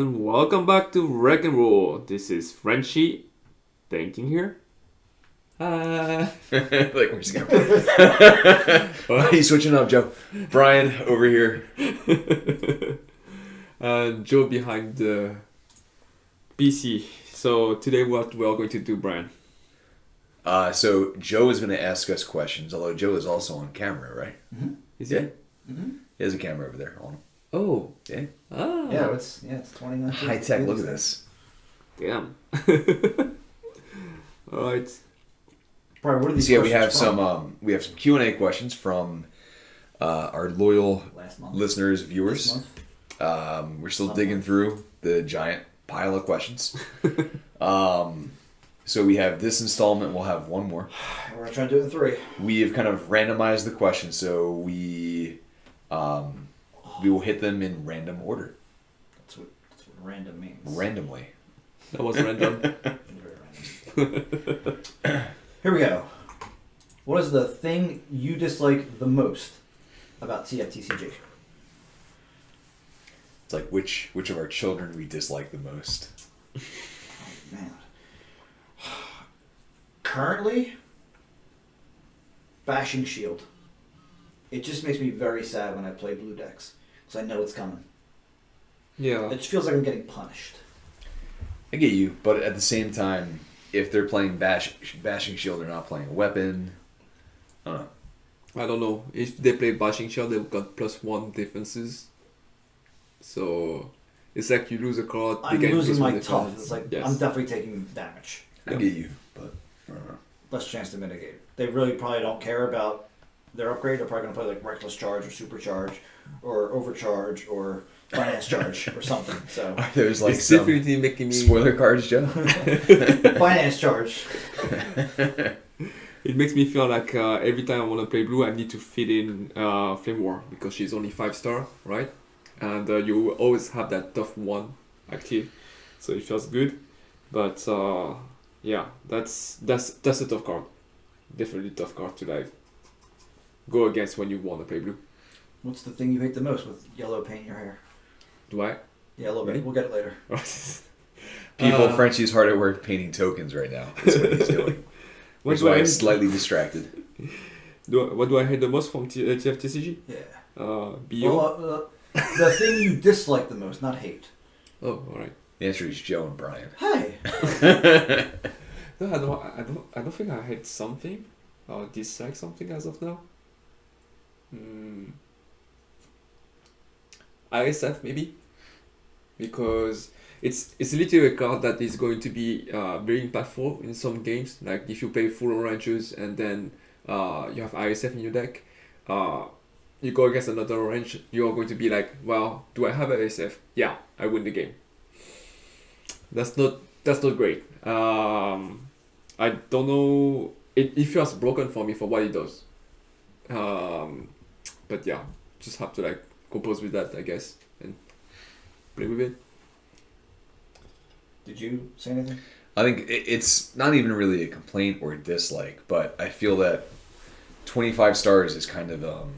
and welcome back to Wreck and Roll. This is Frenchie painting here. Like we're just gonna. Why are you switching up, Joe? Brian over here. Joe behind the PC. So today what we are going to do, Brian? So Joe is going to ask us questions, although Joe is also on camera, right? Mm-hmm. Is he? Mm-hmm. He has a camera over there on him. Oh. Yeah. Ah. Yeah, it's 29. High tech. Look at this. Damn. All right. Brian, what are these? So yeah, we have questions some Q&A questions from our loyal last month, listeners, viewers. This month. We're still Some digging month. through the giant pile of questions. So we have this installment. We'll have one more. We're gonna try to do it in 3. We have kind of randomized the questions, so we will hit them in random order, That's what random means. randomly. That was random. Very random. Here we go. What is the thing you dislike the most about TFTCG? It's like which of our children we dislike the most. Oh, man. Currently, Bashing Shield. It just makes me very sad when I play blue decks because I know it's coming. Yeah. It just feels like I'm getting punished. I get you, but at the same time, if they're playing Bashing Shield, they're not playing a weapon. I don't know. I don't know. If they play Bashing Shield, they've got +1 defenses. So it's like you lose a card. they I'm gain losing +1 my defense. tough. It's like Yes. I'm definitely taking damage. I get you, but I don't know. Less chance to mitigate. They really probably don't care about their upgrade. They're probably going to play like Reckless Charge or Supercharge or Overcharge or Finance Charge or something. So There's like It's some definitely making me. spoiler cards, Joe. Finance Charge. It makes me feel like every time I want to play blue, I need to fit in Flame War because she's only 5-star, right? And you always have that tough one active, so it feels good. But yeah, that's a tough card. Definitely tough card to like go against when you want to play blue. What's the thing you hate the most with yellow paint in your hair? Do I? Yellow Me? paint. We'll get it later. People, Frenchie's hard at work painting tokens right now. That's what he's doing. What Which is do why I he's slightly distracted. what do I hate the most from TFTCG? Yeah. BO? Well, the thing you dislike the most, not hate. Oh, all right. The answer is Joe and Brian. Hey. No, I don't think I hate something or dislike something as of now. ISF maybe, because it's literally a card that is going to be very impactful in some games. Like if you play full oranges and then you have ISF in your deck, you go against another orange, you're going to be like, well, do I have ISF? Yeah, I win the game. That's not great. I don't know. It feels broken for me for what it does. But yeah, just have to like compose with that, I guess, and play with it. Did you say anything? I think it's not even really a complaint or a dislike, but I feel that 25 stars is kind of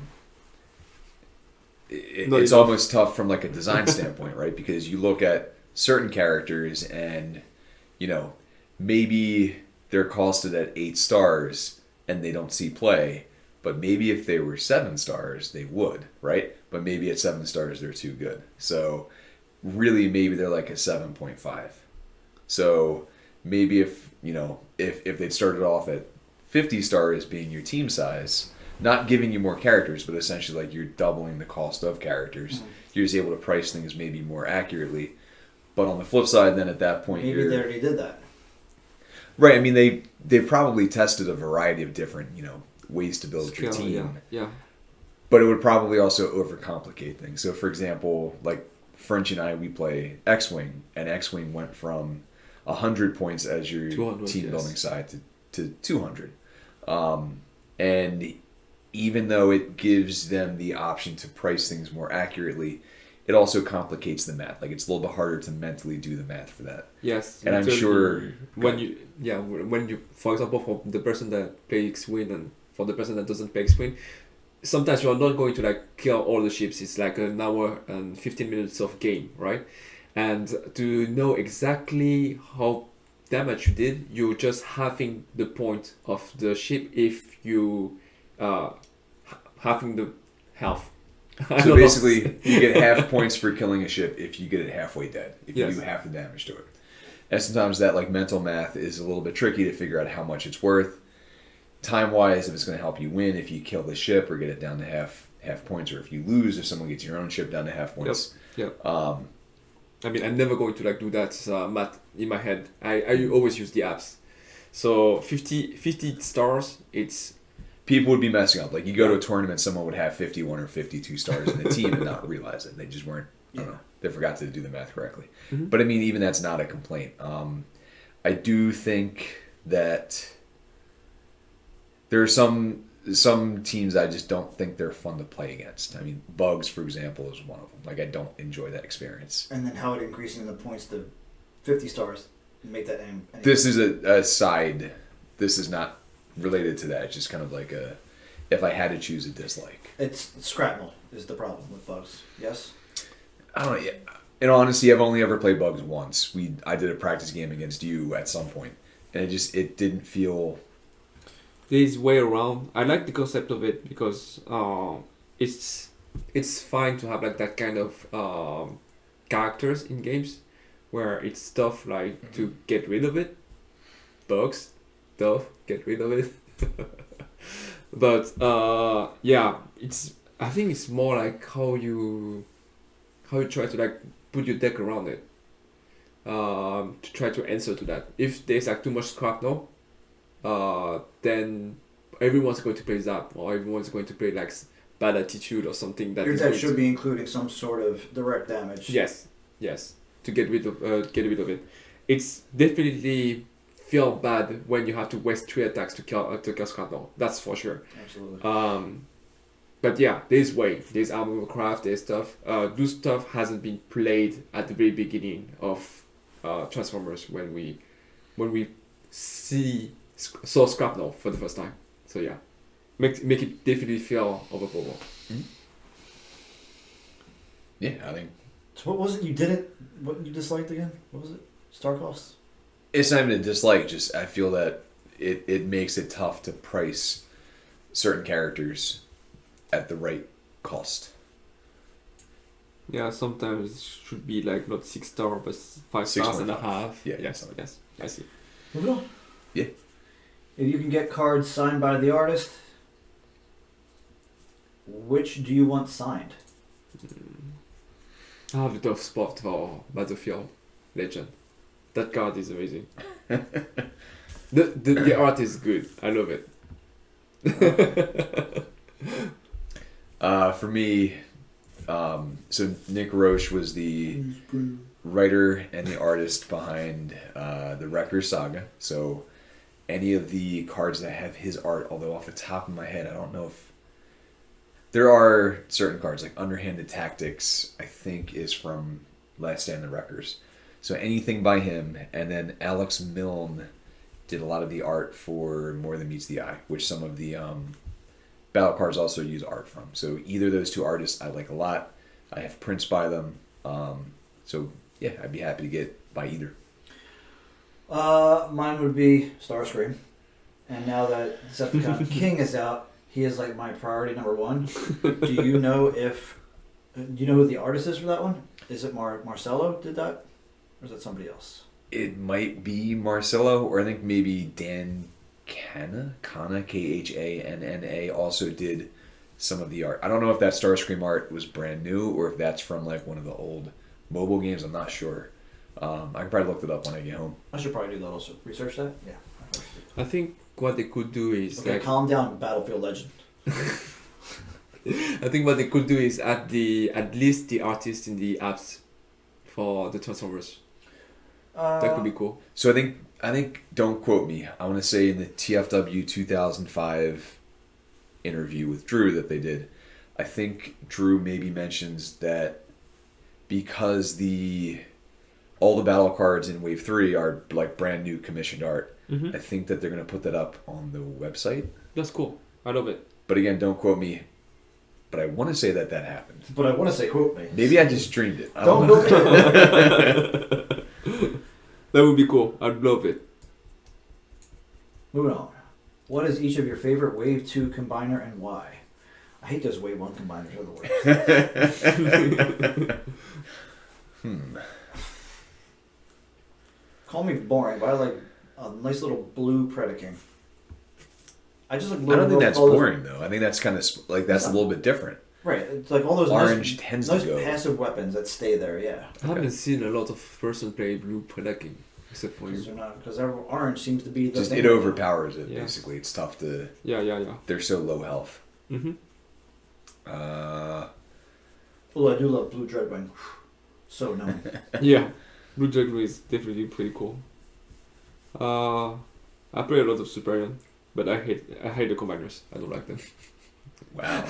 it's almost tough from like a design standpoint, right? Because you look at certain characters and maybe they're costed at 8 stars and they don't see play, but maybe if they were 7 stars they would, right? But maybe at 7 stars they're too good. So really maybe they're like a 7.5. So maybe if they'd started off at 50 stars being your team size, not giving you more characters, but essentially like you're doubling the cost of characters. Mm-hmm. You're just able to price things maybe more accurately. But on the flip side, then at that point, maybe they already did that. Right. I mean, they probably tested a variety of different ways to build your team. Yeah. But it would probably also overcomplicate things. So, for example, like Frenchie and I, we play X-Wing, and X-Wing went from 100 points as your team building side to 200. And even though it gives them the option to price things more accurately, it also complicates the math. Like it's a little bit harder to mentally do the math for that. Yes. And I'm sure when you, for example, for the person that plays X-Wing and for the person that doesn't play X-Wing, sometimes you are not going to like kill all the ships. It's like an hour and 15 minutes of game, right? and to know exactly how damage you did, you're just halving the point of the ship if you halving the health. I So don't know. basically, you get half points for killing a ship if you get it halfway dead. If you Yes. do half the damage to it. And sometimes that like mental math is a little bit tricky to figure out how much it's worth. Time wise, if it's going to help you win, if you kill the ship or get it down to half points, or if you lose, if someone gets your own ship down to half points. Yep. I mean, I'm never going to like do that math in my head. I always use the apps. So 50 stars, it's People would be messing up. Like you go to a tournament, someone would have 51 or 52 stars in the team and not realize it. They just weren't. I don't know. They forgot to do the math correctly. Mhm. But I mean, even that's not a complaint. I do think that there are some teams I just don't think they're fun to play against. I mean, Bugs, for example, is one of them. Like I don't enjoy that experience. And then how it increasing the points to 50 stars and make that any This is a side. This is not related to that. It's just kind of like a. If I had to choose a dislike. It's scrapnel is the problem with bugs. Yes. I don't know. In honesty, I've only ever played Bugs once. I did a practice game against you at some point, and it didn't feel. there's way around. I like the concept of it because it's fine to have like that kind of characters in games where it's tough like to get rid of it. Bugs, tough, get rid of it. But yeah, I think it's more like how you try to like put your deck around it. To try to answer to that. If there's like too much scrap now, then everyone's going to play Zap or everyone's going to play like Bad Attitude or something that Your is deck going should to, be including some sort of direct damage. yes, to get rid of it. It's definitely feel bad when you have to waste 3 attacks to kill scrap now. That's for sure. Absolutely. But yeah, there's armor craft, there's stuff. Those stuff hasn't been played at the very beginning of Transformers when we saw Scrapnel for the first time. So yeah, make it definitely feel overpowered. Yeah, I think So what was it you didn't? What you disliked again? What was it? Star cost. it's not even a dislike. Just I feel that it makes it tough to price certain characters at the right cost. Yeah, sometimes it should be like not 6 star but 5 stars and a 6.5. half. Yeah, yes, something. yes, I see. Moving on. Yeah. If you can get cards signed by the artist, which do you want signed? I have a tough spot for Battlefield Legend. That card is amazing. The art is good. I love it. For me, so Nick Roche was the writer and the artist behind the Wrecker Saga. So any of the cards that have his art, although off the top of my head, I don't know if there are certain cards like Underhanded Tactics, I think is from Last Stand of the Wreckers. So anything by him, and then Alex Milne did a lot of the art for More Than Meets the Eye, which some of the battle cards also use art from. So either of those two artists I like a lot. I have prints by them. So yeah, I'd be happy to get by either. Mine would be Starscream. And now that Decepticon King is out, he is like my priority number one. Do you know who the artist is for that one? Is it Marcelo did that? Or is that somebody else? It might be Marcelo, or I think maybe Dan Kana, Khanna, also did some of the art. I don't know if that Starscream art was brand new or if that's from like one of the old mobile games. I'm not sure. I can probably look it up when I get home. I should probably do that also. Research that? Yeah. I think what they could do is Okay, like calm down, Battlefield Legend. I think what they could do is add at least the artist in the apps for the Transformers. That could be cool. So I think don't quote me. I want to say in the TFW 2005 interview with Drew that they did, I think Drew maybe mentions that because all the battle cards in Wave 3 are like brand new commissioned art, I think that they're going to put that up on the website. That's cool. I love it. But again, don't quote me. but I want to say that happened. But I want to say, quote me. Maybe I just dreamed it. I Don't know. That would be cool. I'd love it. Moving on. What is each of your favorite Wave 2 combiner and why? I hate those Wave 1 combiners. Are the worst. Call me boring, but I like a nice little blue Predaking. I just like. I don't think that's boring though. I think that's kind of like that's a little bit different. Right, it's like all those Orange nice, tends nice to go. passive weapons that stay there. Yeah. I haven't seen a lot of person play blue Predaking, except for you. Because orange seems to be the Just thing. it overpowers it. Yeah. Basically, it's tough to. Yeah. They're so low health. Mm-hmm. Oh, I do love blue Dreadwing. So known. Yeah, blue Dragon is definitely pretty cool. I play a lot of Superion, but I hate the combiners. I don't like them. Wow.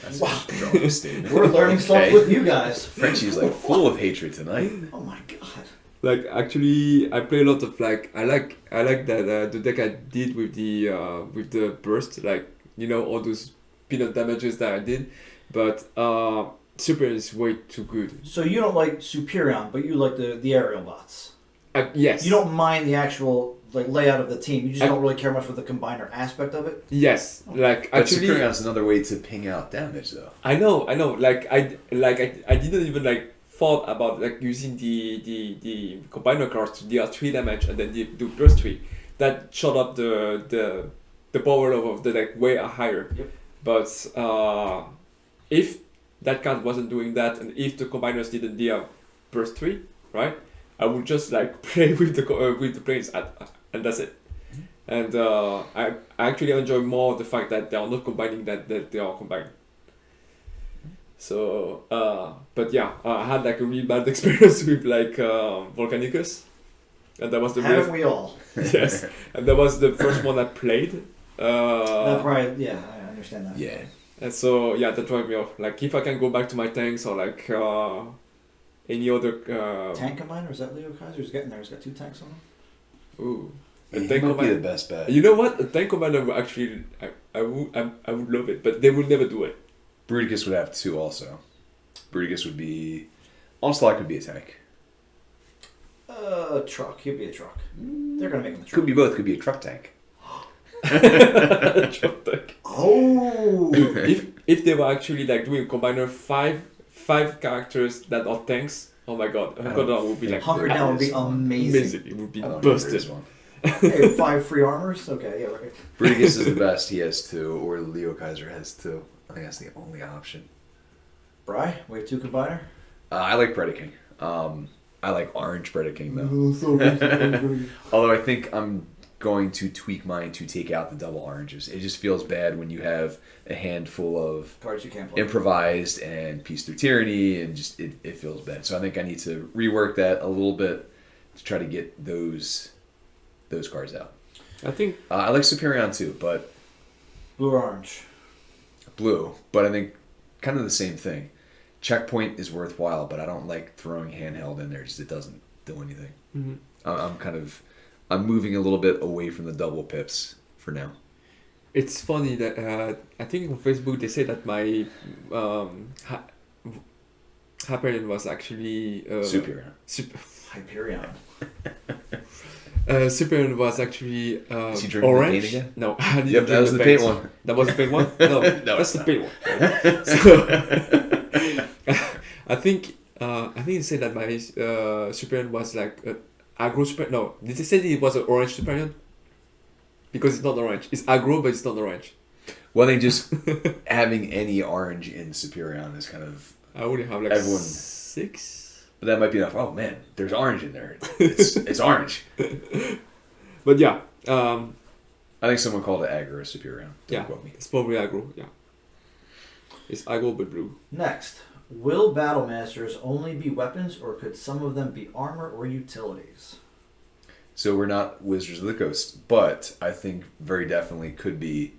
That's Wow. a strong statement. We're learning stuff Okay. with you guys. Frenchie's like full of hatred tonight. Oh my god. Like actually, I play a lot of like I like that the deck I did with the burst, like all those peanut damages that I did, but Superion is way too good. So you don't like Superion, but you like the aerial bots. Yes. You don't mind the actual layout of the team. You just don't really care much for the combiner aspect of it. Yes, like But actually, Superion's another way to ping out damage, though. I know. Like I didn't even thought about using the combiner cards to deal 3 damage and then do plus 3. That shot up the power of the deck way higher. Yep. But if that card wasn't doing that, and if the combiners didn't deal burst 3, right, I would just play with the planes and that's it. And I actually enjoy more the fact that they are not combining that they are combining. So, but yeah, I had a really bad experience with Volcanicus, and that was the Haven't we all? yes, and that was the first one I played. That probably, yeah, I understand that. Yeah. And so yeah, that drives me off. If I can go back to my tanks or any other Tank combiner? Is that Leo Kaiser? He's getting there. He's got 2 tanks on him. Ooh. He A tank might be the combiner. best bet. You know what? A tank commander would actually, I would love it, but they would never do it. Bruticus would have 2 also. Bruticus would be... Onslaught could be a tank. Truck. He'd be a truck. They're gonna make him the truck. Could be both. Could be a truck tank. Truck tank. Oh. If they were actually doing combiner five characters that are tanks, oh my god, Hunker would be Hunker Down would be amazing. amazing. It would be I don't remember this busted. one. Hey, 5 free armors? Okay, yeah, right. Bruticus is the best. He has 2, or Leo Kaiser has 2. I think that's the only option. Bri, Wave 2 combiner? I like Predaking. I like orange Predaking though. So Although I think I'm going to tweak mine to take out the double oranges. It just feels bad when you have a handful of cards you can't play. improvised and Peace Through Tyranny, and just it feels bad. So I think I need to rework that a little bit to try to get those cards out. I think I like Superion too, but Blue or orange? blue. But I think kind of the same thing. Checkpoint is worthwhile, but I don't like throwing handheld in there. Just it doesn't do anything. mhm. I'm moving a little bit away from the double pips for now. It's funny that I think on Facebook they say that my Hyperion was actually Superion. Hyperion. Superion was actually Is he drinking the orange. paint again? No, I didn't Yep, that drink was the paint one. That was the paint one. No, No, that's it's the not. paint one. So I think they said that my Superion was aggro Superion. No, did they say it was an orange Superion? Because it's not orange. It's aggro, but it's not orange. Well, I think just having any orange in Superion is kind of... I only have Everyone- 6. But that might be enough. Oh, man, there's orange in there. It's orange. But yeah, I think someone called it aggro Superion. Don't yeah, quote me. it's probably aggro. Yeah, it's aggro but blue. Next, will Battle Masters only be weapons, or could some of them be armor or utilities? So we're not Wizards of the Coast, but I think very definitely could be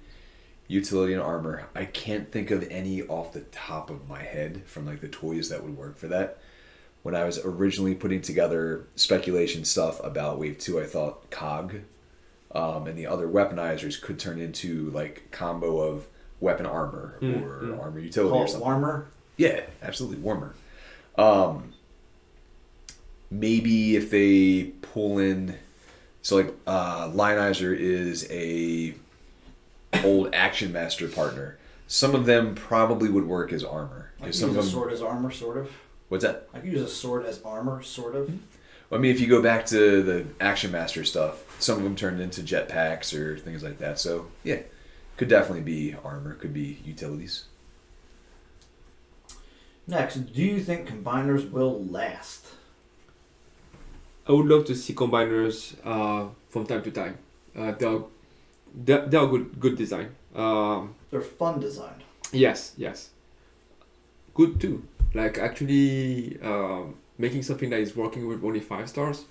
utility and armor. I can't think of any off the top of my head from the toys that would work for that. When I was originally putting together speculation stuff about Wave 2, I thought Cog and the other weaponizers could turn into combo of weapon armor or armor utility Call or it something. warmer. Yeah, absolutely warmer. Maybe if they pull in, so like Lionizer is a old Action Master partner. Some of them probably would work as armor. I can Some use of a them. sword as armor, sort of. What's that? I can use a sword as armor, sort of. I mean, if you go back to the Action Master stuff, some of them turned into jetpacks or things like that. So yeah, could definitely be armor. Could be utilities. Next, do you think combiners will last? I would love to see combiners from time to time. They're good design. They're fun design. Yes. Good too. Like actually making something that is working with only 5 stars.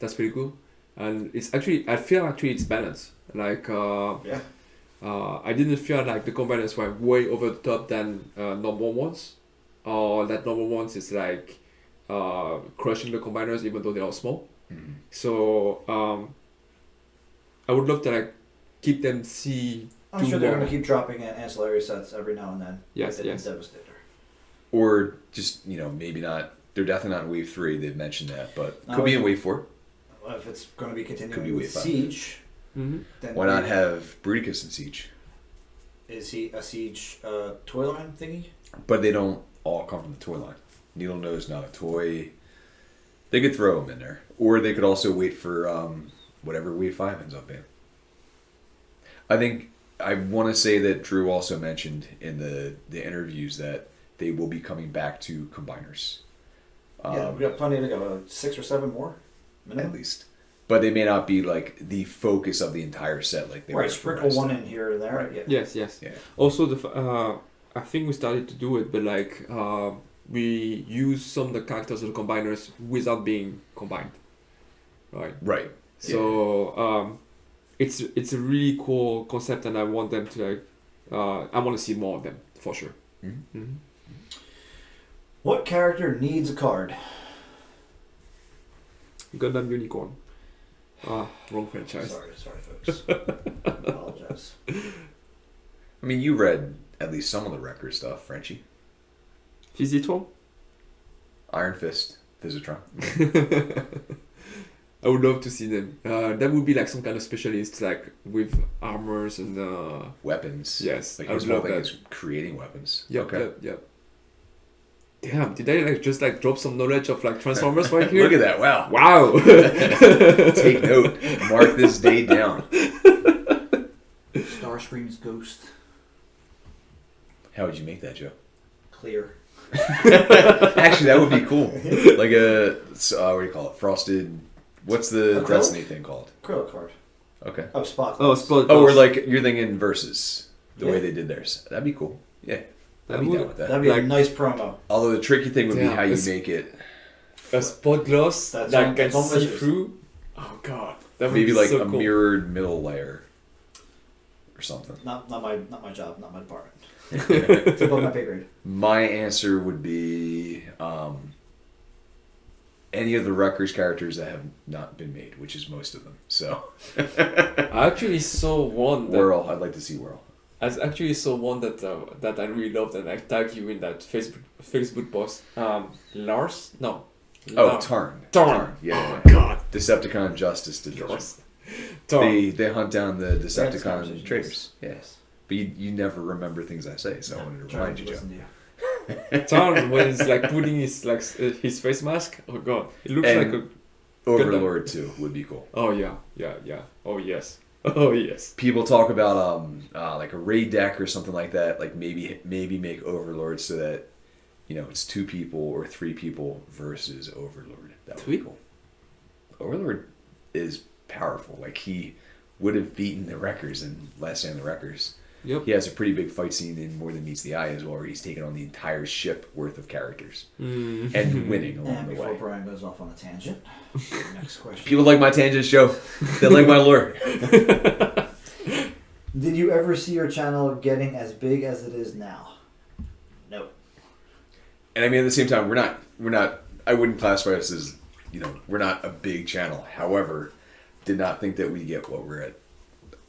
That's pretty cool. And it's actually, I feel actually it's balanced. Like Yeah. I didn't feel like the combiners were way over the top than normal ones, or that normal ones is like crushing the combiners even though they are small. Mm-hmm. So I would love to like keep them see. I'm do sure they're more. going to keep dropping in ancillary sets every now and then. Yes, like they did yes. Devastator. Or just maybe not. They're definitely not in Wave 3. They've mentioned that, but No, could be it's- in Wave 4. Well, if it's going to be Could continuing be with Wave 5. Siege, Mm-hmm. then Why not have Bruticus in Siege? Is he a Siege toy line thingy? But they don't all come from the toy line. Needle Nose not a toy. They could throw them in there, or they could also wait for whatever Wave 5 ends up being. I think I want to say that Drew also mentioned in the interviews that they will be coming back to combiners. Yeah, we got plenty to go. 6 or 7 more, minimum. At least. But they may not be like the focus of the entire set like they were. Right, for sprinkle rest. one in here or there. Right. Yeah. Yes. Yeah. Also, I think we started to do it, but like we use some of the characters of the combiners without being combined, right? Right. So it's a really cool concept, and I want them to like I want to see more of them for sure. Mm-hmm. Mm-hmm. What character needs a card? Gundam Unicorn. Wrong franchise. Sorry, folks. I apologize. I mean, you read at least some of the record stuff, Frenchie. Physitron? Iron Fist, Physitron. I would love to see them. That would be like some kind of specialist, like with armors and Weapons. yes, Like I his would whole love thing that. is creating weapons. Yep, Okay. yep. Damn, did I like just like drop some knowledge of like Transformers right here? Look at that! Wow. Wow. Take note. Mark this day down. Starscream's Ghost. How would you make that, Joe? Clear. Actually, that would be cool. Like a what do you call it? Frosted. What's the Acrylic? Destiny thing called? Acrylic card. Okay. Oh, spot. Oh, spot. Oh, we're like you're thinking versus the way Yeah. they did theirs. That'd be cool. Yeah, That I'd be would- down with that. That'd be Like- a nice promo. Although the tricky thing would be Damn, how you it's- make it. a spot gloss That's that on- can that's on see Wizards. through. Oh god, that would Maybe be like so a cool. mirrored middle layer or something. Not my job, not my department. It's above my pay grade. My answer would be any of the Rutgers characters that have not been made, which is most of them. So I actually saw one that Whirl, I'd like to see Whirl. I actually saw one that I really loved, and I tagged you in that Facebook post. Lars? No. Oh, Lar- Tarn. Tarn. Yeah. Oh god. Decepticon Justice Division. Lars. Tarn. They hunt down the That's Decepticon conversation, traitors. Yes. But you never remember things I say, so I wanted to remind you, Joe. Listen to you. Tarn when he's like putting his face mask. Oh god, it looks And- like a. Overlord too would be cool. Oh yeah. Oh yes. Oh yes. People talk about like a raid deck or something like that. Like maybe make Overlord so that it's 2 people or 3 people versus Overlord. That would be Sweet. cool. Overlord is powerful. Like he would have beaten the Wreckers in Last Stand of the Wreckers. Yep. He has a pretty big fight scene in More Than Meets the Eye as well, where he's taking on the entire ship worth of characters Mm. and winning along And the before way. Brian goes off on a tangent, next question. People like my tangent show. They like my lore. Did you ever see your channel getting as big as it is now? No. And I mean, at the same time, we're not. I wouldn't classify us as, we're not a big channel. However, did not think that we get what we're at,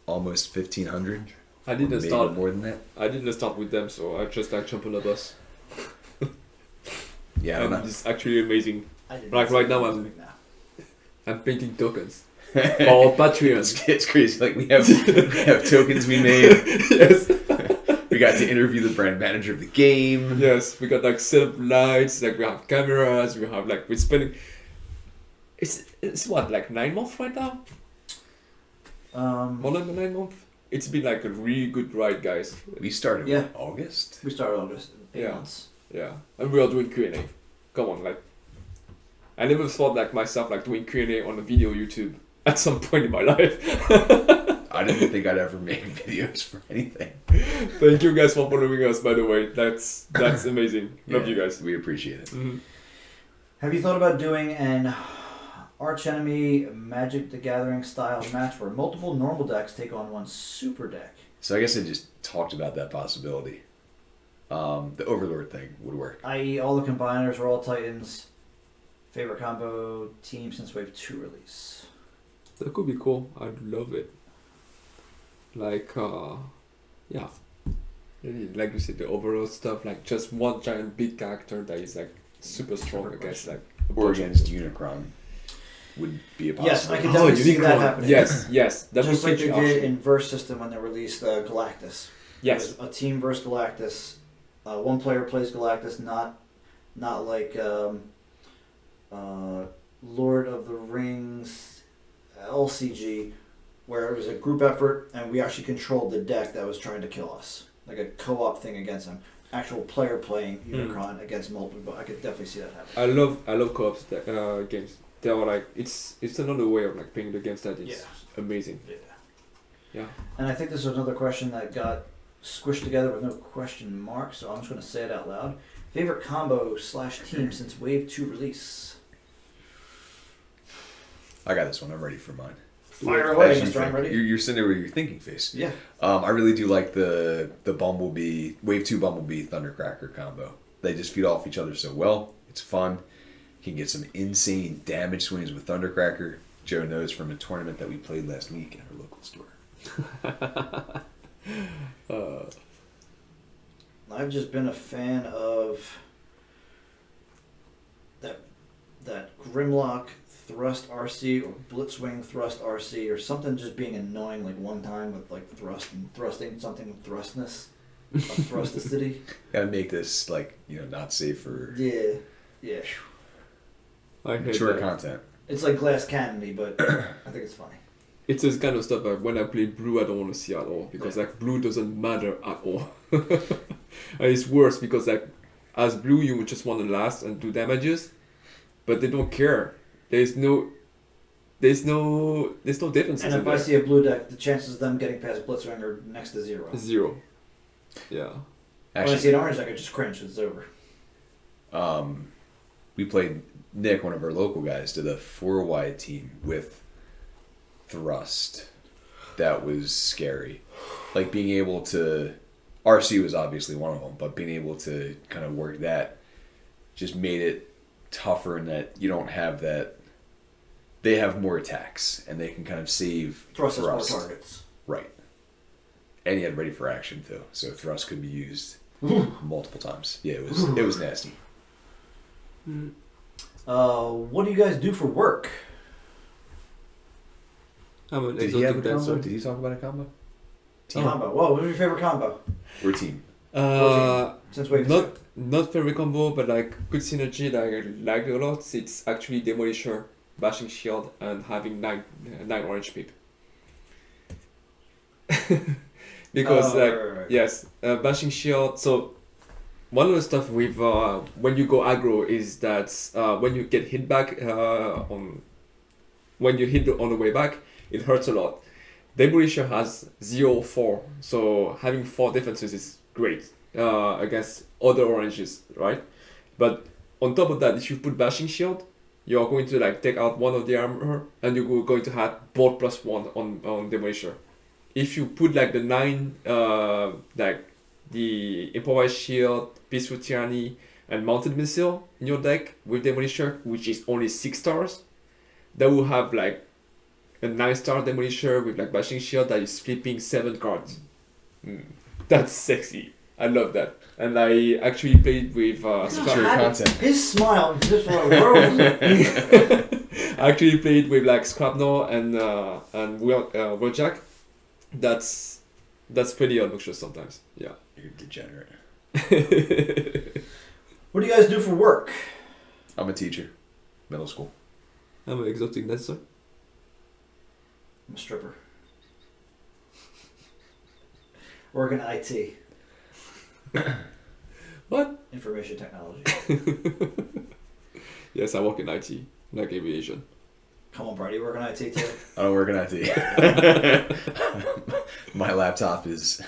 almost 1,500 I didn't Maybe start. more than that. I didn't start with them, so I just like jump on the bus. Yeah, I don't And know. it's actually amazing. I did Like not right see now, anything now. I'm painting tokens for Patreon. It's crazy. Like we have tokens we made. Yes. We got to interview the brand manager of the game. Yes, we got like set up lights, like we have cameras, we have like we're spending. It's what, like 9 months right now? More than 9 months. It's been like a really good ride, guys. We started Yeah. in August. We started August. 8 Yeah. months. Yeah, and we are doing Q&A. Come on, like I never thought like myself like doing Q&A on a video YouTube at some point in my life. I didn't think I'd ever make videos for anything. Thank you guys for following us, by the way. That's amazing. Love you guys. We appreciate it. Mhm. Have you thought about doing an archenemy Magic the Gathering style match where multiple normal decks take on one super deck? So I guess I just talked about that possibility. The Overlord thing would work. I.e., all the combiners are all Titans. Favorite combo team since Wave 2 release. That could be cool. I'd love it. Like, yeah. Really, like you said, the overall stuff, like just one giant big character that is like super strong Super against like a Or bunch of against people. Unicron would be a Yes, I possibility. could definitely see that Unicron. happening. Yes, that Just would like they fit did actually. in Verse System when they released Galactus. Yes, It was a team versus Galactus. One player plays Galactus, not like Lord of the Rings LCG, where it was a group effort and we actually controlled the deck that was trying to kill us, like a co-op thing against them. Actual player playing Unicron against multiple. I could definitely see that happen. I love co-op games. They are like it's another way of like playing the games that is Yeah. amazing. Yeah. Yeah. And I think this was another question that got squished together with no question mark, so I'm just going to say it out loud. Favorite combo / team since Wave 2 release? I got this one. I'm ready for mine. Fire away, As you Mr. I'm think. ready. You're sitting there with your thinking face. Yeah. I really do like the Bumblebee, Wave 2 Bumblebee Thundercracker combo. They just feed off each other so well. It's fun. You can get some insane damage swings with Thundercracker. Joe knows from a tournament that we played last week at our local store. I've just been a fan of that Grimlock Thrust RC or Blitzwing Thrust RC or something just being annoying like one time with like thrusting something with thrustness. Thrusticity. Gotta make this not safe for Yeah. Yeah. I hate mature that. content. It's like Glass Cannony, but I think it's funny. It's this kind of stuff like when I play blue I don't want to see at all because like blue doesn't matter at all. And it's worse because like as blue you would just want to last and do damages, but they don't care. There's no differences. And in if I there. see a blue deck, the chances of them getting past Blitzwing are next to zero. 0. Yeah. When I see an orange deck, I just cringe. It's over. We played Nick, one of our local guys, did a 4-wide team with Thrust. That was scary. Like being able to, RC was obviously one of them, but being able to kind of work that just made it tougher in that you don't have that. They have more attacks and they can kind of save Thrust has more targets. Right. And he had ready for action too, so Thrust could be used multiple times. Yeah, it was nasty. What do you guys do for work? I'm an Did he have a exotic combo? dancer. Did he talk about a combo? Combo. Whoa, what was your favorite combo? We're team. Since Wave Not favorite combo, but like good synergy that I like a lot. It's actually Demolisher, Bashing Shield, and having 9 orange pip. Because right. yes, Bashing Shield. So one of the stuff with when you go aggro is that when you get hit back when you hit on the way back, it hurts a lot. Demolisher has 0-4, so having 4 defenses is great against other oranges, right? But on top of that, if you put Bashing Shield, you're going to like take out one of the armor, and you're going to have bolt +1 on Demolisher. If you put like the 9, like the Improvised Shield, Peaceful Tyranny, and Mounted Missile in your deck with Demolisher, which is only 6 stars, that will have like a 9-star Demolisher with like Bashing Shield that is flipping 7 cards. That's sexy. I love that. And I actually played with Secure content. His smile just for a world. I actually played with like Scrapnor and Wheeljack. That's pretty obnoxious sometimes. Yeah. You're a degenerate. What do you guys do for work? I'm a teacher. Middle school. I'm an exotic dancer. I'm a stripper. Work in IT. What? Information technology. Yes, I work in IT, like aviation. Come on, Brady, you work in IT too? I don't work in IT. My laptop is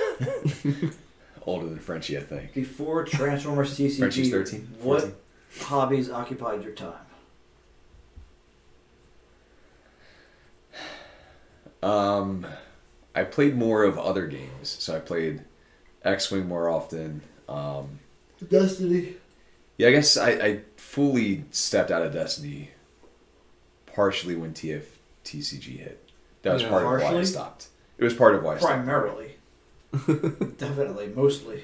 older than Frenchie, I think. Before Transformers TCG, Frenchie's 13. what 14. hobbies occupied your time? I played more of other games. So I played X-Wing more often. Destiny. Yeah, I guess I fully stepped out of Destiny partially when TFTCG hit. That was Yeah. part of why I Partially? stopped. It was part of why I stopped. Primarily. Definitely, mostly.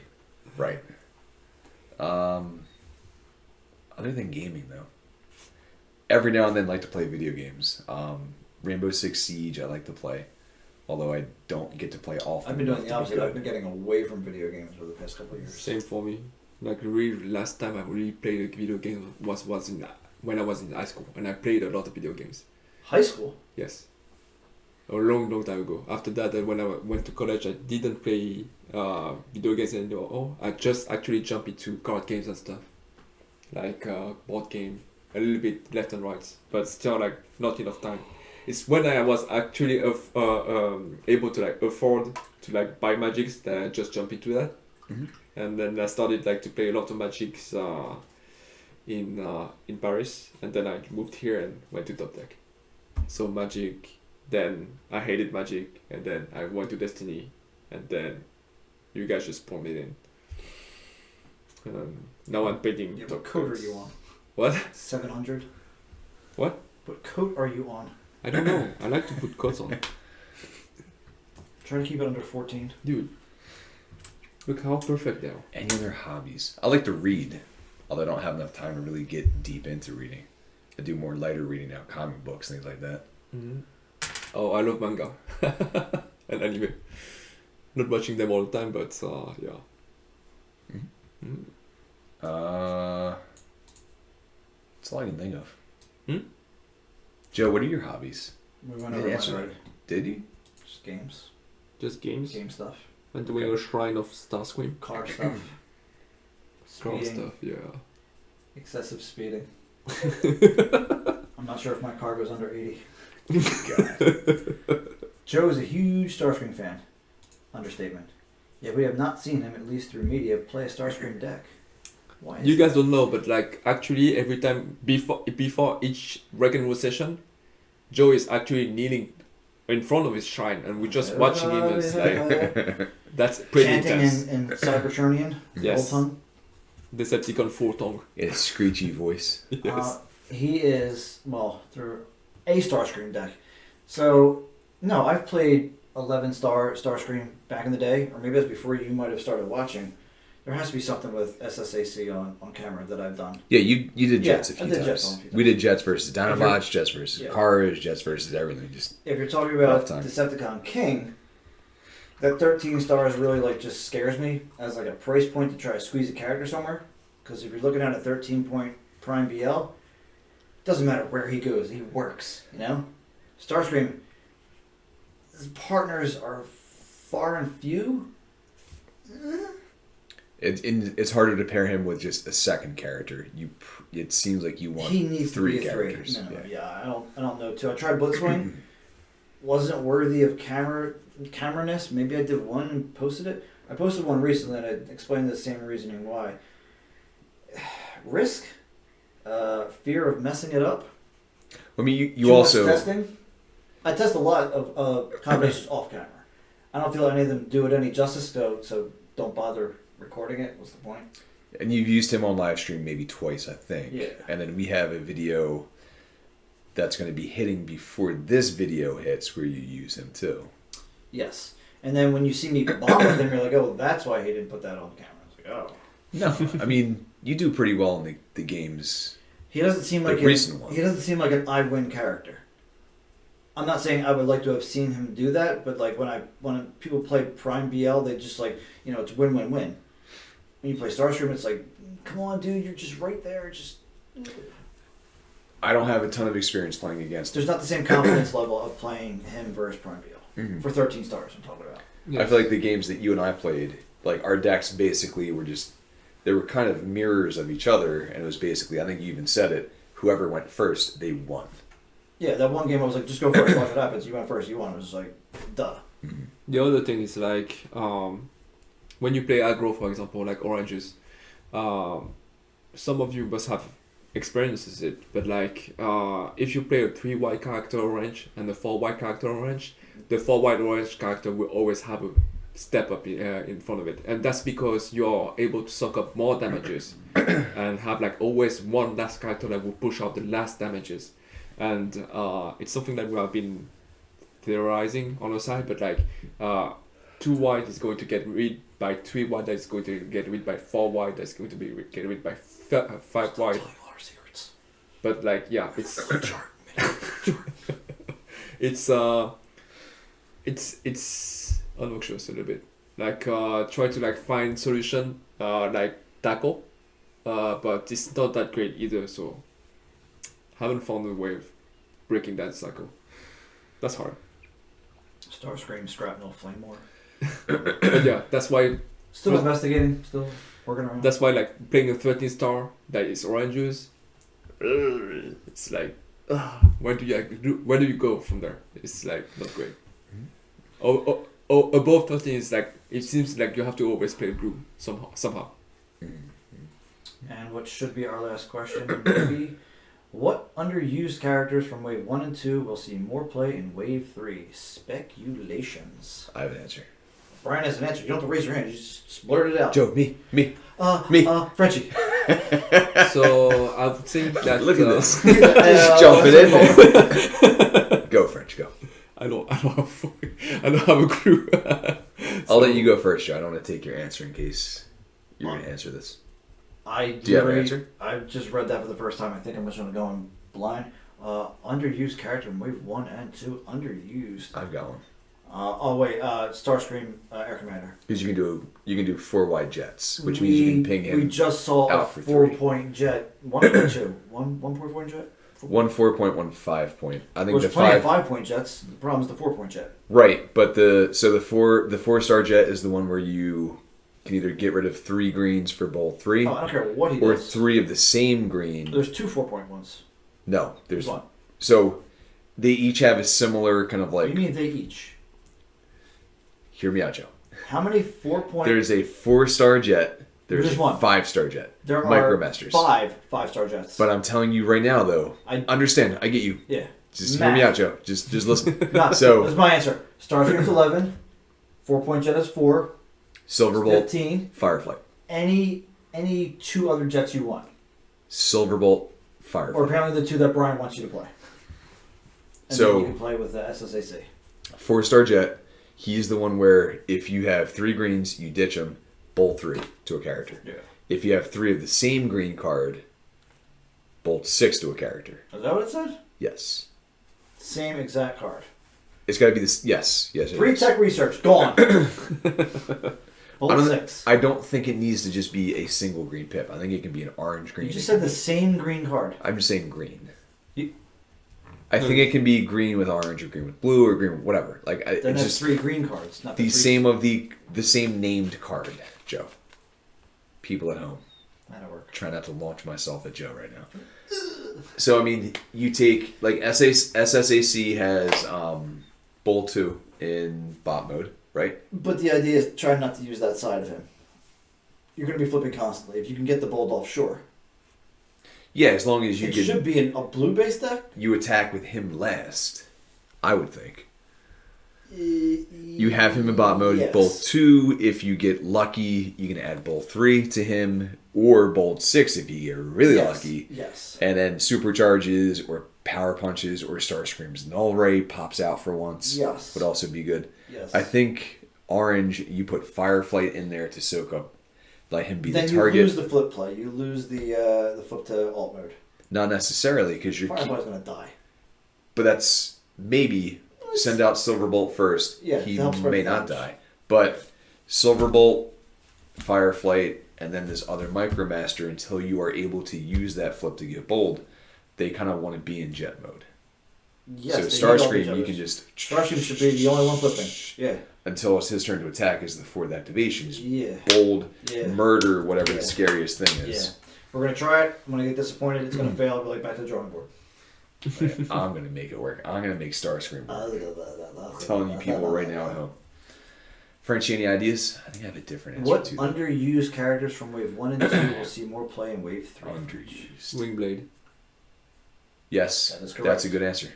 Right. Other than gaming, though, every now and then I like to play video games. Rainbow Six Siege I like to play, although I don't get to play often. I've been doing enough the to be opposite. good. I've been getting away from video games for the past couple of years. Same for me. Like really, last time I really played a video game was when I was in high school, and I played a lot of video games. High school? Yes. A long time ago. After that, when I went to college, I didn't play video games anymore. Oh, I just actually jumped into card games and stuff, like board game, a little bit left and right, but still like not enough time. It's when I was actually able to like afford to like buy Magics that I just jumped into that. Mhm. And then I started like to play a lot of Magics in Paris, and then I moved here and went to Top Deck. So Magic, then I hated Magic, and then I went to Destiny, and then you guys just poured me in. Now I'm painting. Yeah, top what coat are coats. you on? What? 700? What? What coat are you on? I don't know. I like to put coats on. Try to keep it under 14. Dude, look how perfect they are. Any other hobbies? I like to read, although I don't have enough time to really get deep into reading. I do more lighter reading now, comic books, things like that. Mm-hmm. Oh, I love manga and anime. Not watching them all the time, but yeah. Mm. That's all I can think of. Hmm? Joe, what are your hobbies? We went Yeah, over that's mine right. already. Did you? Just games. Just games. Game stuff. And doing Okay. a shrine of Starscream. Car stuff. Car Speeding. stuff, yeah. Excessive speeding. I'm not sure if my car goes under 80. God. Joe is a huge Starscream fan. Understatement. Yet we have not seen him, at least through media, play a Starscream deck. Why is You guys don't know, but like actually every time before each Wreck and Roll session, Joe is actually kneeling in front of his shrine, and we're just watching him. It's like that's pretty chanting intense. in Cybertronian? Yes. Old tongue? Decepticon full tongue. In a screechy voice. Yes. He is, well, through a Starscream deck. So, no, I've played 11 Starscream back in the day, or maybe that's before you might have started watching. There has to be something with SSAC on camera that I've done. Yeah, you did Yeah, Jets a I few did times. Jets on a few We times. did Jets versus Dinobots, Jets versus Yeah. Cars, Jets versus everything. Just If you're talking about Rough time. Decepticon King, that 13 stars really like just scares me as like a price point to try to squeeze a character somewhere. Because if you're looking at a 13-point Prime BL, doesn't matter where he goes, he works, you know? Starscream, his partners are far and few. it's harder to pair him with just a second character. It seems like you want He needs three to be a characters. three. No, Yeah. yeah, I don't know too. I tried Blitzwing, wasn't worthy of cameraness. Maybe I did one and posted it. I posted one recently and I explained the same reasoning why. Risk, fear of messing it up. I mean, you Too also much testing. I test a lot of combinations off camera. I don't feel any of them do it any justice, so don't bother recording it. What's the point? and you've used him on live stream maybe twice, I think. Yeah. And then we have a video that's going to be hitting before this video hits where you use him too. Yes. And then when you see me bond with him, you're like, oh, that's why he didn't put that on camera. I was like, oh. No, I mean, you do pretty well in the games. He doesn't seem like recent one. He doesn't seem like an I win character. I'm not saying I would like to have seen him do that, but like when people play Prime BL, they just like, you know, it's win-win-win. When you play Starscream, it's like, come on, dude, you're just right there. Just I don't have a ton of experience playing against him. there's not the same confidence level of playing him versus Prime BL for 13 stars. I'm talking about. Yes. I feel like the games that you and I played, like our decks basically were just, they were kind of mirrors of each other, and it was basically, I think you even said it, whoever went first, they won. Yeah, that one game I was like, just go first, watch what happens. You went first, you won. It was like, duh. The other thing is like when you play aggro, for example, like oranges, some of you must have experiences it, but like if you play a 3 white character orange and a 4 white character orange, the 4 white orange character will always have a step up in front of it, and that's because you're able to suck up more damages and have like always one last character that will push out the last damages. And it's something that we have been theorizing on the side, but like 2 white is going to get rid by 3 white, that is going to get rid by 4 white, that's going to be get rid by 5 white. Telling you all our secrets. But like yeah, it's it's obnoxious a little bit. Like try to like find solution like tackle, but it's not that great either. So haven't found a way of breaking that cycle. That's hard. Starscream, Scrapnel, Flame War. But yeah, that's why. Still investigating, still working around. That's why like playing a 13 star that is orange juice. It's like where do you go from there? It's like not great. Oh, above 13 is like it seems like you have to always play blue somehow. And what should be our last question will be, what underused characters from Wave 1 and 2 will see more play in Wave 3? Speculations. I have an answer. Brian has an answer. You don't have to raise your hand. You just blurt it out. Joe, me. Me. Frenchie. So I would think that Look at this. Just jumping in. Go, French, go. I don't have a clue. I'll let you go first, Joe. I don't want to take your answer in case you're going to answer this. Do you have an answer? I just read that for the first time. I think I'm just going to go in blind. Underused character in Wave 1 and 2. Underused. I've got one. Starscream Air Commander. Because you can do 4 wide jets, which means you can ping him. We just saw a out for 3. 4-point jet. 1 or 2? 1.4 jet? 1 4-point, 1 5-point. I think There's the plenty 5 of 5-point jets. The problem is the 4-point jet. Right, but the 4-star jet is the one where you can either get rid of 3 greens for bolt 3, Oh, I don't care what he or does. 3 of the same green. There's 2 4-point ones. No, there's One. So they each have a similar kind of What like. do you mean they each? Hear me out, Joe. How many 4-point? There's a 4-star jet. There's Just a one. 5-star jet. There Micromasters. are 5-star jets. But I'm telling you right now, though. I understand. I get you. yeah. Just hear me out, Joe. Just listen. No, So that's my answer. Starscream's 11. 4-point jet is 4. Silverbolt, 15. Firefly. Any 2 other jets you want, Silverbolt, Firefly. or apparently the 2 that Brian wants you to play. And So- then you can play with the SSAC. 4-star jet. He's the one where if you have 3 greens, you ditch them, bolt 3 to a character. Yeah. If you have 3 of the same green card, bolt 6 to a character. Is that what it said? Yes. Same exact card. It's got to be this. Yes. It Free is. tech research gone. Bolt I don't, 6. I don't think it needs to just be a single green pip. I think it can be an orange green. You just said the same green card. I'm just saying green. You- I think it can be green with orange or green with blue or green with whatever. Like Then it's that's just 3 green cards, not the three. same of the same named card, Joe. People at home. That'll work. Try not to launch myself at Joe right now. So I mean, you take like SSAC has Bolt 2 in bot mode, right? But the idea is try not to use that side of him. You're going to be flipping constantly. If you can get the bolt off, sure. Yeah, as long as you It should be a blue-based deck. you attack with him last, I would think. You have him in bot mode. Yes. Bolt 2, if you get lucky, you can add Bolt 3 to him, or Bolt 6 if you get really lucky. Yes. And then supercharges or power punches or Starscream's Null Ray pops out for once. Yes. Would also be good. Yes. I think Orange, you put Fireflight in there to soak up, let him be then the target. You lose the flip play. You lose the flip to alt mode. Not necessarily, because you're. Firefly's gonna die. But that's maybe send out Silverbolt first. Yeah, he that helps may with not damage. die. But Silverbolt, Fireflight, and then this other Micromaster until you are able to use that flip to get bold. They kind of want to be in jet mode. Yes, so they need all the Starscream, you others. can just Starscream should be the only one flipping. Yeah. until it's his turn to attack is the fourth activation. Just Yeah. bold, Yeah. murder, whatever Yeah. the scariest thing Yeah. is. We're gonna try it. I'm gonna get disappointed. It's gonna fail. I'll be like back to the drawing board. I'm gonna make it work. I'm gonna make Starscream work. I'm telling you people right now at home. Frenchie, any ideas? I think I have a different answer What too. underused characters from Wave 1 and 2 will see more play in Wave 3? Underused. Wingblade. Yes, That is correct. that's a good answer.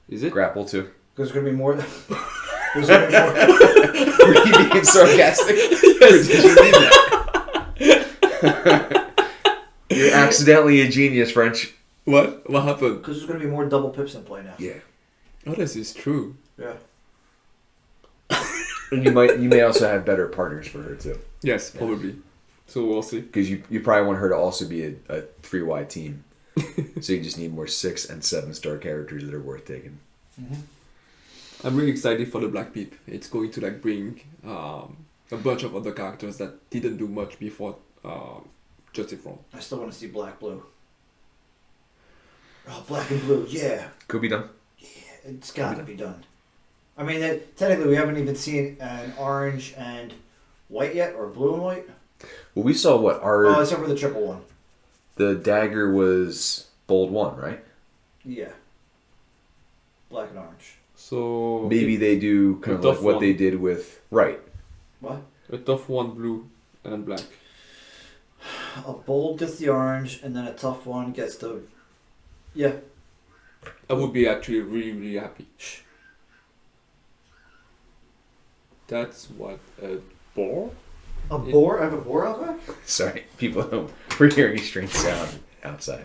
Is it? Grapple too. Because there's gonna be more. There's gonna be more. Were you being sarcastic? Or did you mean that? You're accidentally a genius, French. What? What happened? Because there's gonna be more double pips in play now. Yeah. Oh, this is true. Yeah. And you may also have better partners for her too. Yes, probably. So we'll see. Because you probably want her to also be a 3-wide team. So you just need more 6 and 7-star characters that are worth taking. Mm-hmm. I'm really excited for the Black Peep. It's going to like bring a bunch of other characters that didn't do much before Justice Front. I still want to see black blue. Oh, black and blue. Yeah. Could be done. It's got to be done. I mean, technically, we haven't even seen an orange and white yet, or blue and white. Well, we saw what Oh, except for the triple one. the dagger was bold 1, right? Yeah. Black and orange. So Maybe they do kind a of like tough what one. they did with right. What? a tough one, blue and black. A bold gets the orange, and then a tough one gets the... Yeah. I would be actually really, really happy. That's what a boar? A boar? I have a boar out back? Sorry, people at home. We're hearing a strange sound outside.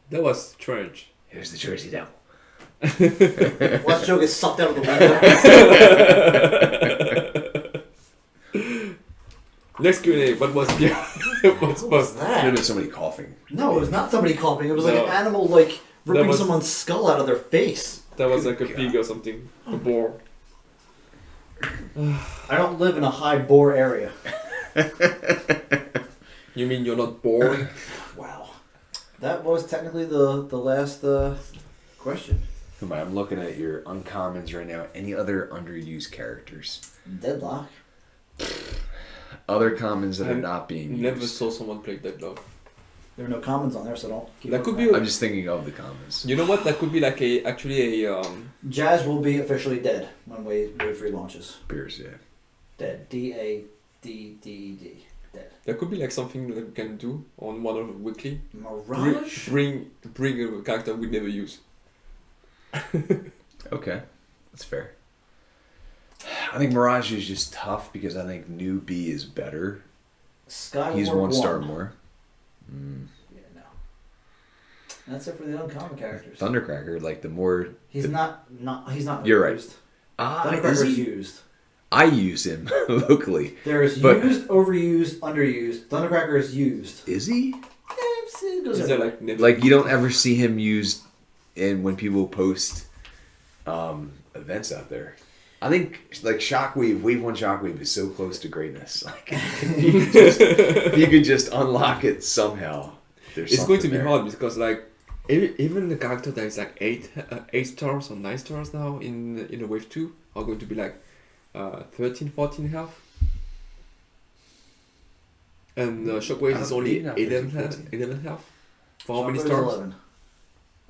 That was strange. Here's the Jersey Devil. Watch Joe get sucked out of the window. Next Q&A. What was the What was There that? was somebody coughing. No, it was not somebody coughing. It was like No. an animal, like, ripping was- someone's skull out of their face. That was like a God. pig or something. A boar. I don't live in a high boar area. You mean you're not boring? Wow. That was technically the last question. Come on, I'm looking at your uncommons right now. Any other underused characters? Deadlock. Other commons that I are not being Never used. saw someone play Deadlock. There are no commons on there, so don't keep That looking could at be- it. I'm just thinking of the commons. You know what? That could be like actually a Jazz will be officially dead when Wave 3 launches. Beers, yeah. Dead. D-A-D-D-D. Dead. that could be like something that we can do on one of the weekly. Mirage? Bring a character we never use. Okay, that's fair. I think Mirage is just tough because I think New B is better. Skyward He's 1 star more. Yeah, no. That's it for the uncommon characters. Thundercracker, like the more. He's the- not he's not You're right. used. Ah, is Thundercracker's he? used. I use him locally. There is But- used, overused, underused. Thundercracker is used. Is he? It goes Is there everywhere. like never? Like you don't ever see him used in when people post events out there. I think like Shockwave, Wave 1 Shockwave is so close to greatness. Like if you could just unlock it somehow. There's It's going to something be there. hard because like even the character that is like 8 stars or 9 stars now in the wave 2 are going to be like 13, 14 health. And Shockwave is only Maybe not 11 13, 14. 11 health. For how many Shockwave's stars? 11.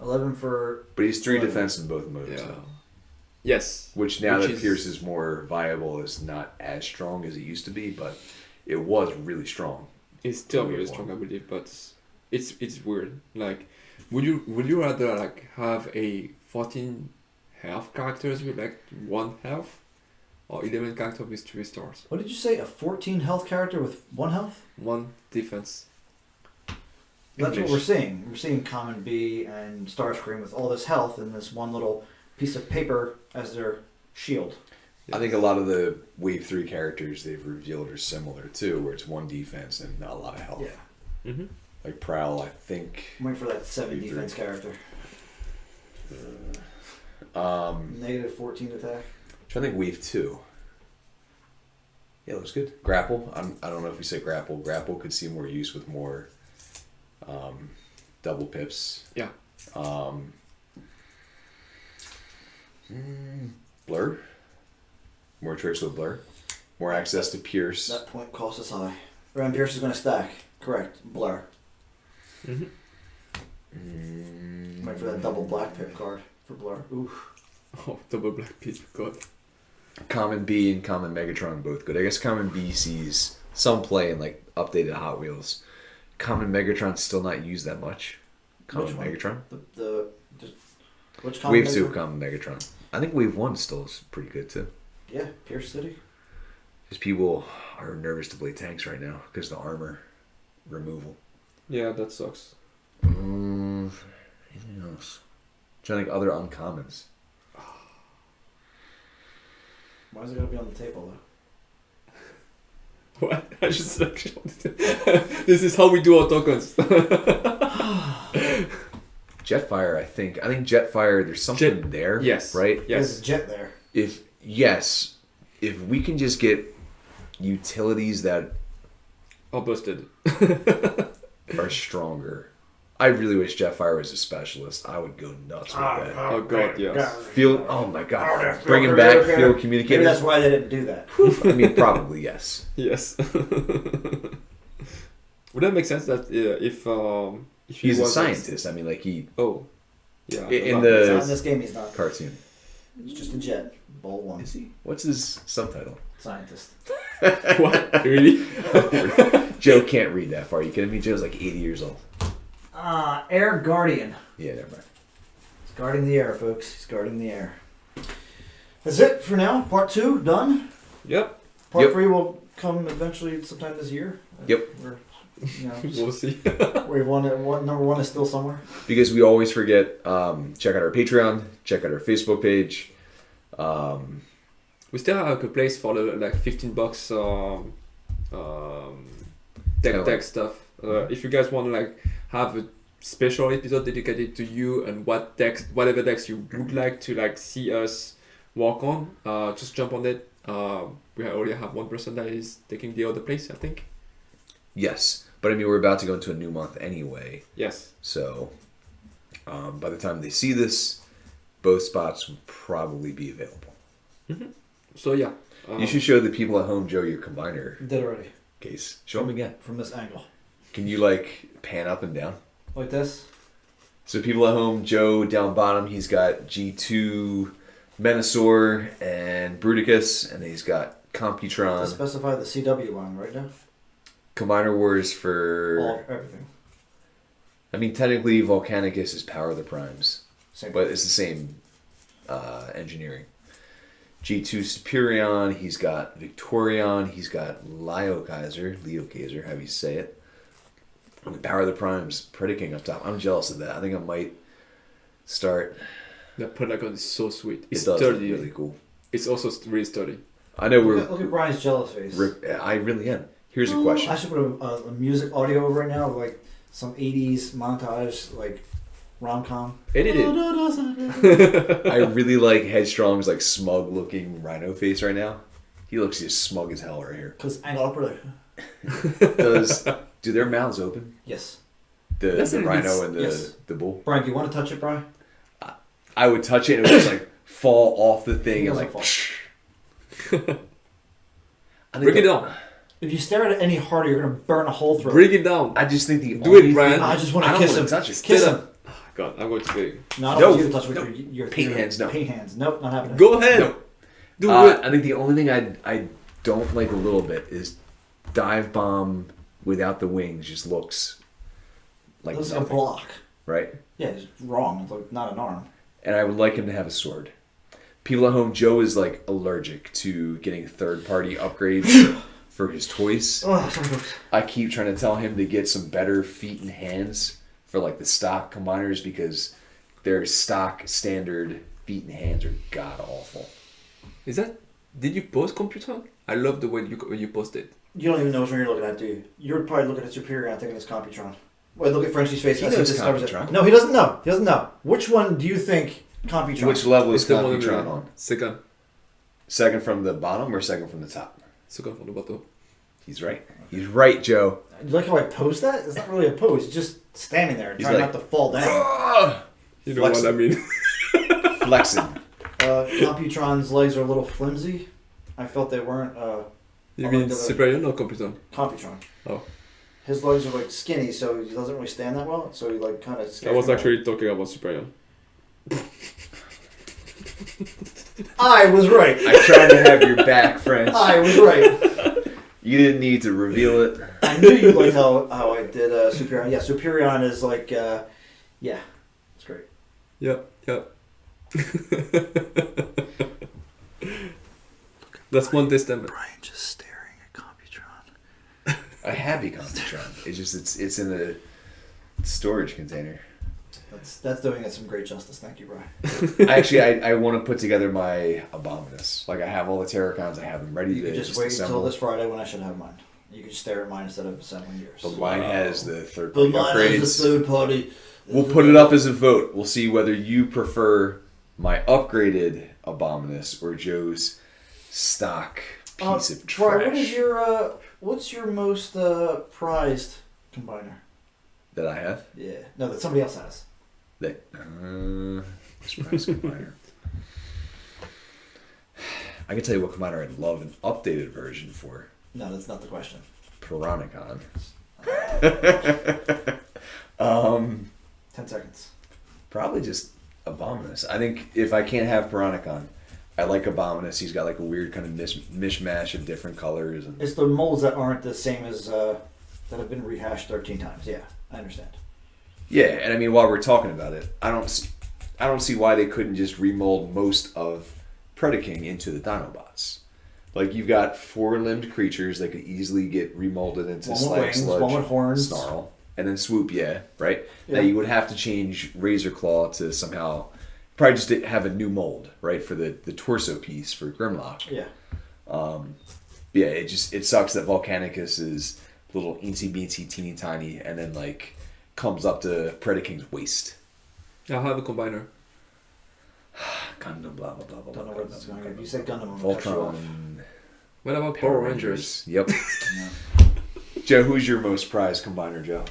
11 for... But he's 3 11. defense in both modes. Yeah. Though. Yes. Which now Which that is- Pierce is more viable is not as strong as it used to be, but it was really strong. It's still Wave very 1. strong, I believe, but it's weird. Like, would you rather like have a 14 health characters with like 1 health, or 11 character with 3 stars, What did you say? A 14 health character with 1 health? 1 defense? That's what English. we're seeing. We're seeing Common B and Starscream with all this health and this one little piece of paper as their shield. I think a lot of the Wave 3 characters they've revealed are similar too, where it's 1 defense and not a lot of health. Yeah. Mm-hmm. Like Prowl, I think. I'm waiting for that 7 Wave defense 3. character. Um, Negative 14 attack. trying to think Wave 2. Yeah, looks good. Grapple. I don't know if we say grapple. Grapple could see more use with more double pips. Yeah. Blur. More tricks with Blur. More access to Pierce. That point cost us high. Ram Pierce is going to stack. Correct. Blur. Mm-hmm. Wait for that double black pip card for Blur. Ooh. Oh, double black pit, God. Common B and Common Megatron both good. I guess Common B sees some play in like updated Hot Wheels. Common Megatron's still not used that much. Common Which one? Megatron? Which common Wave 2 Megatron? Common Megatron. I think Wave 1 still is pretty good too. Yeah, Pierce City. Because people are nervous to play tanks right now because the armor removal. Yeah, that sucks. Anything else? Trying to think other uncommons. Why is it going to be on the table though? What? I just this is how we do our tokens. Jetfire, I think Jetfire, there's something there. Yes. Right? There's Yes. a jet there. If we can just get utilities that All busted. are stronger. I really wish Jetfire was a specialist. I would go nuts with that. Oh God, yes. Field, oh my god, bring him back, field Maybe communicator. that's why they didn't do that. I mean, probably yes. Yes. Would that make sense that if he He's a was scientist. I mean, like he Oh, yeah. In Not the in this game, he's not. cartoon. It's just a jet. Ball 1. Is he? What's his subtitle? Scientist. What? Really? Joe can't read that far. You kidding me? Joe's like 80 years old. Air Guardian. Yeah, never mind. He's guarding the air, folks. He's guarding the air. That's it for now. Part 2 done. Yep. Part Yep. 3 will come eventually sometime this year. Yep. We're, you know, We'll see. Wave 1, number 1 is still somewhere. Because we always forget, check out our Patreon, check out our Facebook page. We still have a place for the like $15 tech stuff. If you guys want to like have a special episode dedicated to you and whatever decks you would like to like see us work on, just jump on it. We already have one person that is taking the other place, I think. Yes. But I mean, we're about to go into a new month anyway. Yes. So by the time they see this, both spots will probably be available. Mm-hmm. So yeah. You should show the people at home, Joe, your combiner Did already. case. Show them again. From this angle. Can you like pan up and down? Like this? So people at home, Joe down bottom, he's got G2 Menasor and Bruticus, and he's got To Computron. specify the CW line right now. Combiner Wars for... Everything. I mean, technically Volcanicus is Power of the Primes, Same. but it's the same engineering. G2 Superion, he's got Victorion, he's got Leo Kaiser, however you say it. And the Power of the Primes, Predaking up top. I'm jealous of that. I think I might start... That Predacon is so sweet. It's It does sturdy. look really cool. It's also really sturdy. I know Look at Brian's jealous face. I really am. Here's a question. I should put a music audio over right now, like some 80s montage, like rom-com. Edit it. I really like Headstrong's like smug looking rhino face right now. He looks just smug as hell right here. Because angle upward. Do their mouths open? Yes. The rhino and yes. the bull? Brian, do you want to touch it, Brian? I would touch it and it would just like fall off the thing and like... Bring it down. If you stare at it any harder, you're going to burn a hole through Bring it. it down. I just think the Do only it, Brian. thing- I just want I to don't kiss wanna him. touch it. Kiss him. God, I'm going to be. No, I don't No. want you to touch with No. your Paint hands, no. Paint hands. Nope, not happening. Go ahead. No. Do it. I think the only thing I don't like a little bit is Dive Bomb without the wings just looks like Looks like a nothing, block. right? Yeah, it's wrong. It's like not an arm. And I would like him to have a sword. People at home, Joe is like allergic to getting third-party upgrades for his toys. Oh, sorry, folks. I keep trying to tell him to get some better feet and hands for like the stock combiners because their stock standard feet and hands are god awful. Is that? Did you post Computron? I love the way you posted. You don't even know which one you're looking at, do you? You're probably looking at Superior and thinking it's Computron. Wait, look at Frenchie's face He as he knows discovers Computron. it. No, he doesn't know. He doesn't know. Which one do you think Computron? Which level is It's the one Computron on? Second. Second from the bottom or second from the top? Second from the bottom. He's right. He's right, Joe. You like how I pose that? It's not really a pose. He's just standing there, He's trying like, not to fall down. You know what I mean? Flexing. Computron's legs are a little flimsy. I felt they weren't. You mean Superior or Computron? Computron. Oh. His legs are like skinny, so he doesn't really stand that well. So he like kind of. I was actually talking about Superior. I was right. I tried to have your back, French. I was right. You didn't need to reveal it. I knew you liked how I did Superior. Yeah, Superior is like, yeah, it's great. Yep. That's one testament. Brian just staring at Computron. I have a Computron. It's in a storage container. That's doing it some great justice. Thank you, Brian. I want to put together my Abominus. Like I have all the Terracons. I have them ready You to could just wait assemble. until this Friday when I should have mine. You could just stare at mine instead of assembling yours. But mine has the third But party mine upgrades. has the third party. We'll put it up as a vote. We'll see whether you prefer my upgraded Abominus or Joe's stock piece of trash. Brian, what's your most prized combiner? That I have? Yeah. No, that somebody else has. Surprise combiner. I can tell you what combiner I'd love an updated version for. No, that's not the question. Piranacon. 10 seconds. Probably just Abominus. I think if I can't have Piranacon, I like Abominus. He's got like a weird kind of mishmash of different colors. And It's the molds that aren't the same as that have been rehashed 13 times. Yeah, I understand. yeah, and I mean while we're talking about it, I don't see why they couldn't just remold most of Predaking into the Dinobots. Like you've got 4-limbed creatures that could easily get remolded into One with Slag, wings, Sludge, one with horns. Snarl, and then Swoop. Yeah, right. Yeah. Now you would have to change Razor Claw to somehow probably just have a new mold, right, for the torso piece for Grimlock. Yeah. Yeah, it sucks that Volcanicus is little eensy beensy teeny tiny and then like comes up to Predaking's waist. I have a combiner. Gundam, blah blah blah blah. Don't know blah, where this is Gundam, going. If Gundam, you say Gundam, I'm gonna cut you off. Voltron. What about Power Rangers? Yep. No. Joe, who's your most prized combiner, Joe?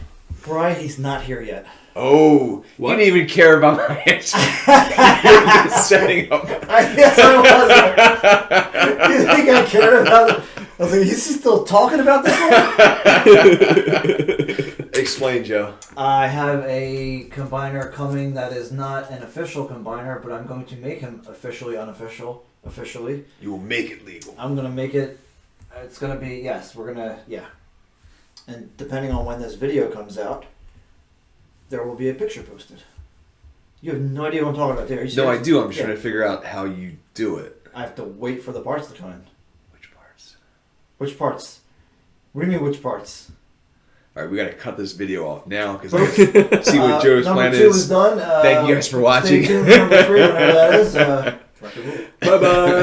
Brian, he's not here yet. Oh, What? you didn't even care about my answer. You're just setting up. I guess I wasn't. You think I cared about it? I was like, is he still talking about this one? Explain, Joe. I have a combiner coming that is not an official combiner, but I'm going to make him officially unofficial. Officially. You will make it legal. I'm going to make it. It's going to be, yes, we're going to, yeah. And depending on when this video comes out, there will be a picture posted. You have no idea what I'm talking about there. No, I do. I'm just trying to figure out how you do it. I have to wait for the parts to come in. Which parts? Which parts? What do you mean, which parts? All right, we got to cut this video off now because I see what Joe's number plan 2 is. is done. Thank you guys for watching. Stay tuned for number 3, whenever that is. Bye bye.